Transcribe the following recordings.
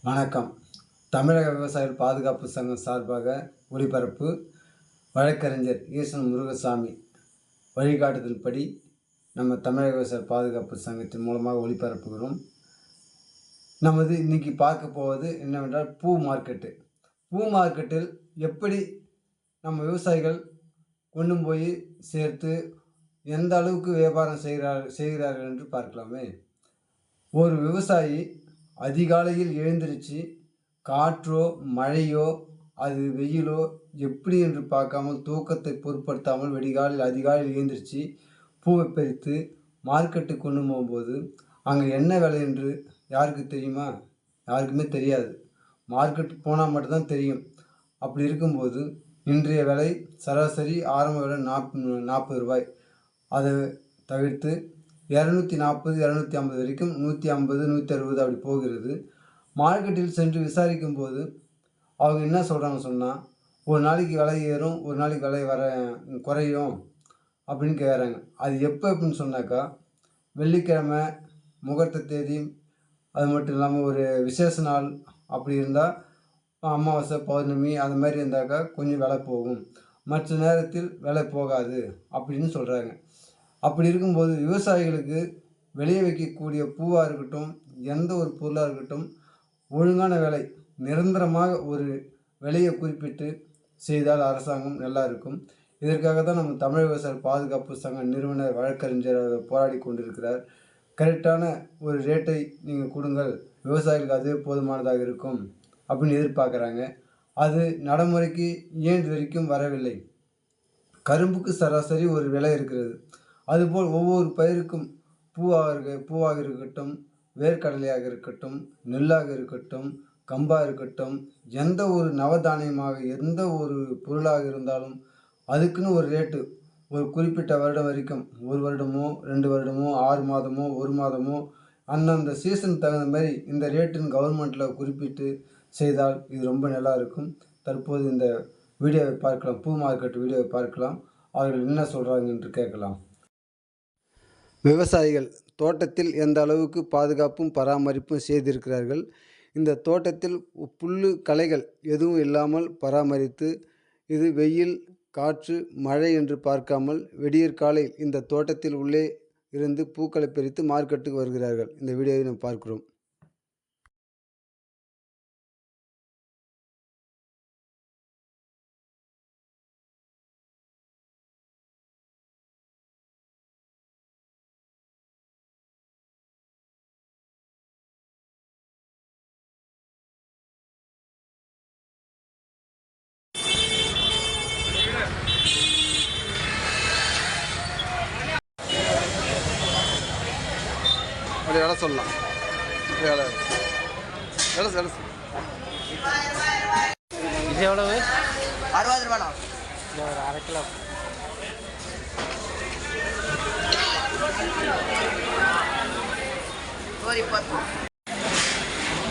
வணக்கம். தமிழக விவசாயிகள் பாதுகாப்பு சங்கம் சார்பாக ஒளிபரப்பு வழக்கறிஞர் ஈசன் முருகசாமி வழிகாட்டுதல்படி நம்ம தமிழக விவசாய பாதுகாப்பு சங்கத்தின் மூலமாக ஒளிபரப்புகிறோம். நமது இன்னைக்கு பார்க்க போவது என்னவென்றால் பூ மார்க்கெட்டு. பூ மார்க்கெட்டில் எப்படி நம்ம விவசாயிகள் கொண்டு போய் சேர்த்து எந்த அளவுக்கு வியாபாரம் செய்கிறார்கள் என்று பார்க்கலாமே. ஒரு விவசாயி அதிகாலையில் எழுந்திருச்சு காற்றோ மழையோ அது வெயிலோ எப்படி என்று பார்க்காமல் தூக்கத்தை பொருட்படுத்தாமல் அதிகாலையில் எழுந்திரிச்சு பூவை பறித்து மார்க்கெட்டுக்கு கொண்டு போகும்போது அங்கே என்ன விலை என்று யாருக்கு தெரியுமா? யாருக்குமே தெரியாது. மார்க்கெட்டுக்கு போனால் மட்டும்தான் தெரியும். அப்படி இருக்கும்போது இன்றைய விலை சராசரி ஆரம்ப விலை 40 ரூபாய். அதை தவிர்த்து 240 250 வரைக்கும் 150 160 அப்படி போகிறது. மார்க்கெட்டில் சென்று விசாரிக்கும் போது அவங்க என்ன சொல்கிறாங்க சொன்னால், ஒரு நாளைக்கு விலை ஏறும், ஒரு நாளைக்கு விலை குறையும் அப்படின்னு கேட்குறாங்க. அது எப்போ அப்படின்னு சொன்னாக்கா, வெள்ளிக்கிழமை முகூர்த்த தேதி, அது மட்டும் இல்லாமல் ஒரு விசேஷ நாள் அப்படி இருந்தால், அமாவாசை பௌர்ணமி அந்த மாதிரி இருந்தாக்கா கொஞ்சம் விலை போகும், மற்ற நேரத்தில் விலை போகாது அப்படின்னு சொல்கிறாங்க. அப்படி இருக்கும்போது விவசாயிகளுக்கு விளைய வைக்கக்கூடிய பூவாக இருக்கட்டும், எந்த ஒரு பொருளாக இருக்கட்டும், ஒழுங்கான விலை நிரந்தரமாக ஒரு விலையை குறிப்பிட்டு செய்தால் அரசாங்கம் நல்லா இருக்கும். இதற்காக தான் நம்ம தமிழ் விவசாய பாதுகாப்பு சங்க நிறுவனர் வழக்கறிஞர் போராடி கொண்டிருக்கிறார். கரெக்டான ஒரு ரேட்டை நீங்கள் கொடுங்கள், விவசாயிகளுக்கு அதுவே போதுமானதாக இருக்கும் அப்படின்னு எதிர்பார்க்குறாங்க. அது நடைமுறைக்கு ஏன் இது வரைக்கும் வரவில்லை. கரும்புக்கு சராசரி ஒரு விலை இருக்கிறது. அதுபோல் ஒவ்வொரு பயிருக்கும் பூவாக இருக்கட்டும், வேர்க்கடலையாக இருக்கட்டும், நெல்லாக இருக்கட்டும், கம்பாக இருக்கட்டும், எந்த ஒரு நவதானியமாக எந்த ஒரு பொருளாக இருந்தாலும் அதுக்குன்னு ஒரு ரேட்டு ஒரு குறிப்பிட்ட வருடம் வரைக்கும், 1 வருடமோ 2 வருடமோ 6 மாதமோ 1 மாதமோ அந்தந்த சீசன் தகுந்த மாதிரி இந்த ரேட்டுன்னு கவர்மெண்ட்டில் குறிப்பிட்டு செய்தால் இது ரொம்ப நல்லா இருக்கும். தற்போது இந்த வீடியோவை பார்க்கலாம், பூ மார்க்கெட் வீடியோவை பார்க்கலாம். அவர்கள் என்ன சொல்கிறாங்க என்று கேட்கலாம். விவசாயிகள் தோட்டத்தில் எந்த அளவுக்கு பாதுகாப்பும் பராமரிப்பும் செய்திருக்கிறார்கள். இந்த தோட்டத்தில் புல்லு களைகள் எதுவும் இல்லாமல் பராமரித்து, இது வெயில் காற்று மழை என்று பார்க்காமல் விடியற் காலையில் இந்த தோட்டத்தில் உள்ளே இருந்து பூக்களை பறித்து மார்க்கெட்டுக்கு வருகிறார்கள். இந்த வீடியோவை நாம் பார்க்கிறோம். அப்படி வேலை சொல்லலாம். வேலை இது எவ்வளவு? 60 ரூபாண்ணா. ஒரு அரை கிலோ.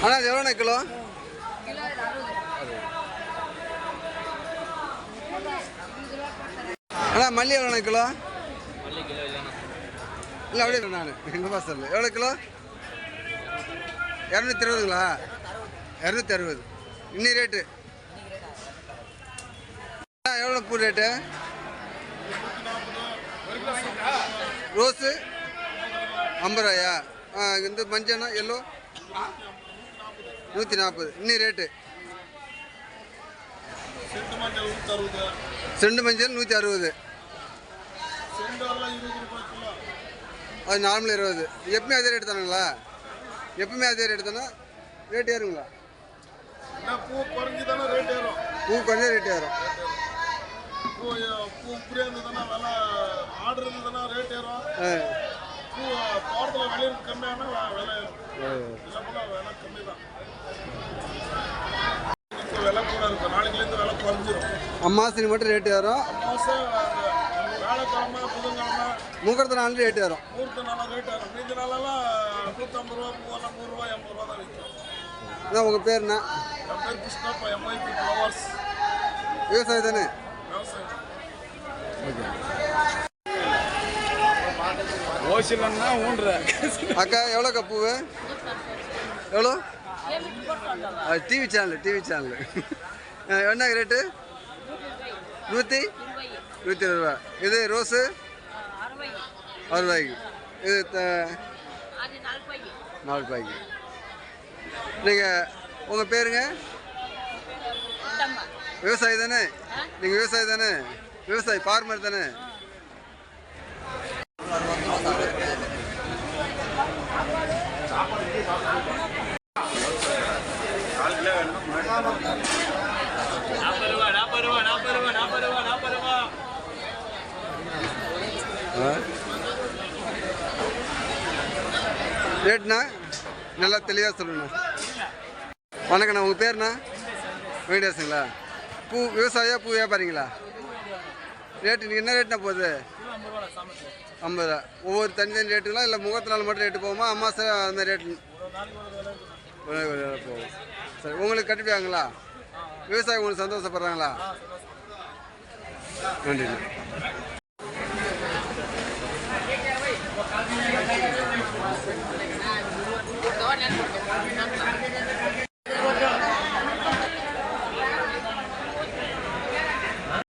ஆனால் இது எவ்வளோண்ணா கிலோ? அண்ணா மல்லி எவ்வளோண்ணா கிலோ? இல்லை அப்படியே நான் இன்னும் சொல்லு. எவ்வளோ கிலோ? 220ங்களா? 260. இன்னி ரேட்டு எவ்வளோ பூ ரேட்டு? ரோஸு 50 ரூபாயா? இந்த மஞ்சள்னா எல்லோ 140. இன்னி ரேட்டு செண்டு மஞ்சள் 160. அது நார்மல் 20. எப்பவுமே அதே ரேட்டு தானுங்களா? எப்பவுமே அதே ரேட்டு தானே? ரேட் ஏறுங்களா? பூ குறைஞ்சிதானே ரேட் ஏறும். பூ குறைஞ்ச ரேட் ஏறும். பூ இப்படியே இருந்ததுன்னா விலை ஆர்டர் இருந்ததுன்னா ரேட் ஏறும். பூ தோட்டத்தில் விலை கம்மியான விலை ஏறும். இல்லைன்னா விலை கம்மி தான். இப்போ விலை கூட இருக்கும். நாளைக்குலேருந்து விலை குறைஞ்சிரும். அம்மாசனி மட்டும் ரேட் ஏறும். அமாவாசை வேலைக்கிழமை புதன்கிழமை முகூர்த்த நாள் ரேட் ஏறும். முகூர்த்த நாளாக ரேட் ஏறும். மீதி நாளெல்லாம் 150 ரூபா, 100 ரூபா, 80 ரூபா தான் விற்கும். அதான் உங்கள் பேர் என்ன? என் பேர் கிருஷ்ணப்பா. MIP flowers. விவசாயி தானே? விவசாயம். அக்கா எவ்வளோக்கா பூவு? எவ்வளோ? டிவி சேனல் என்ன ரேட்டு? 120 ரூபா. இது ரோஸு 6 ரூபாய்க்கு. இது 4 ரூபாய்க்கு. நீங்கள் உங்கள் பேருங்க? விவசாயி தானே? நீங்கள் விவசாயி தானே? விவசாயி ஃபார்மர் தானே? ரேட்ண்ணா நல்லா தெளிவாக சொல்லுண்ணா. வணக்கண்ணா, உங்கள் பேருண்ணா? வெங்கடேஷுங்களா? பூ விவசாயியா பூ வியாபாரிங்களா? ரேட்டு நீங்கள் என்ன ரேட்னா போகுது? 50 ரூபா. ஒவ்வொரு தனி ரேட்டுங்களா இல்லை முகத்து நாள் மட்டும் ரேட்டு போகுமா? அம்மாசை அந்த மாதிரி ரேட்டு போகும். சரி, உங்களுக்கு கட்டுப்பியாங்களா? விவசாயி உங்களுக்கு சந்தோஷப்படுறாங்களா? நன்றிண்ணா.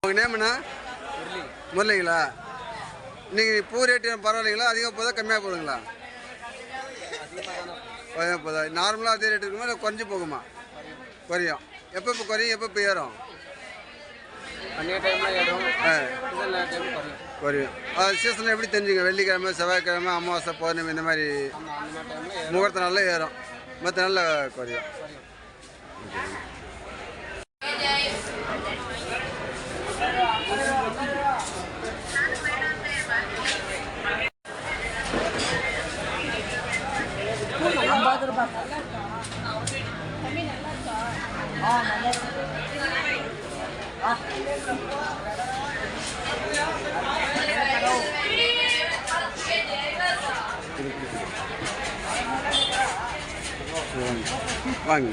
உங்கள் நேம்ண்ணா? முரளிங்களா? நீங்கள் பூ ரேட்டு பரவாயில்லைங்களா? அதிகமாக போதா கம்மியாக போகுதுங்களா? அதிகமாக போதா? நார்மலாக அதே ரேட்டு இருக்குமா இல்லை குறைஞ்சி போகுமா? குறையும். எப்போ குறையும், எப்போ ஏறும்? குறையும். அது சீசனில் எப்படி தெரிஞ்சுங்க? வெள்ளிக்கிழமை, செவ்வாய்க்கிழமை, அமாவாசை, பௌர்ணமி இந்த மாதிரி முகூர்த்த நாளில் ஏறும், மற்ற நாளில் குறையும். வாங்க.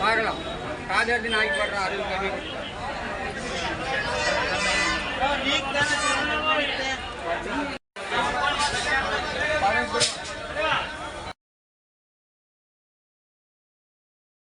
பார்க்கலாம். காது நாய்க்கு போடுறோம் 60 கம்மி.